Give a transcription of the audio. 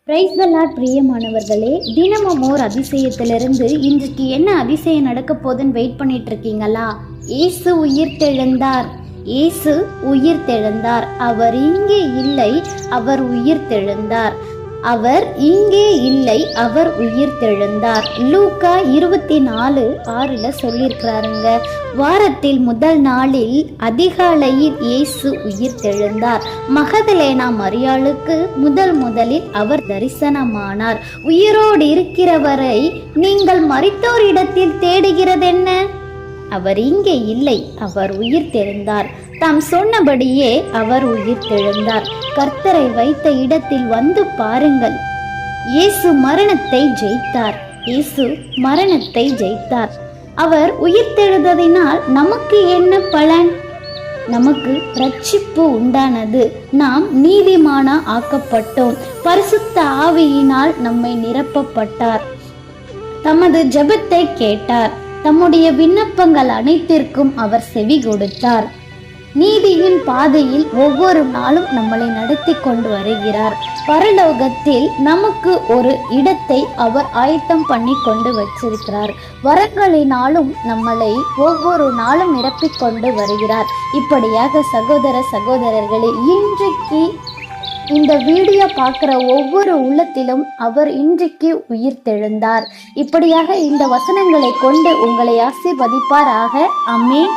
Praise the Lord. பிரியமானவர்களே, தினமும் ஓர் அதிசயத்திலிருந்து இன்றைக்கு என்ன அதிசயம் நடக்க போகுதுன்னு வெயிட் பண்ணிட்டு இருக்கீங்களா? இயேசு உயிர்த்தெழுந்தார். இயேசு உயிர்த்தெழுந்தார். அவர் இங்கே இல்லை, அவர் உயிர்த்தெழுந்தார். அவர் இங்கே இல்லை, அவர் உயிர்த்தெழுந்தார். லூக்கா 24:6 சொல்லியிருக்கிறாருங்க. வாரத்தில் முதல் நாளில் அதிகாலையில் இயேசு உயிர்த்தெழுந்தார். மகதலேனா மரியாளுக்கு முதலில் அவர் தரிசனமானார். உயிரோடு இருக்கிறவரை நீங்கள் மரித்தோரிடத்தில் தேடுகிறதென்ன? அவர் இங்கே இல்லை, அவர் உயிர்த்தெழுந்தார். தாம் சொன்னபடியே அவர் உயிர்த்தெழுந்தார். கர்த்தரை வைத்த இடத்தில் வந்து பாருங்கள். இயேசு மரணத்தை ஜெயித்தார். இயேசு மரணத்தை ஜெயித்தார். அவர் உயிர்த்தெழுந்ததினால் நமக்கு என்ன பலன்? நமக்கு ரட்சிப்பு உண்டானது. நாம் நீதிமான ஆக்கப்பட்டோம். பரிசுத்த ஆவியினால் நம்மை நிரப்பப்பட்டார். தமது ஜெபத்தை கேட்டார். தம்முடைய விண்ணப்பங்கள் அனைத்திற்கும் அவர் செவி கொடுத்தார். நீதியின் பாதையில் ஒவ்வொரு நாளும் நம்மளை நடத்தி கொண்டு வருகிறார். பரலோகத்தில் நமக்கு ஒரு இடத்தை அவர் ஆயத்தம் பண்ணி கொண்டு வச்சிருக்கிறார். வரங்களினாலும் நம்மளை ஒவ்வொரு நாளும் நிரப்பிக் கொண்டு வருகிறார். இப்படியாக சகோதரர்களே, இன்றைக்கு இந்த வீடியோ பார்க்குற ஒவ்வொரு உள்ளத்திலும் அவர் இன்றைக்கு உயிர்த்தெழுந்தார். இப்படியாக இந்த வசனங்களை கொண்டு உங்களை ஆசீர்வதிப்பாராக. ஆமென்.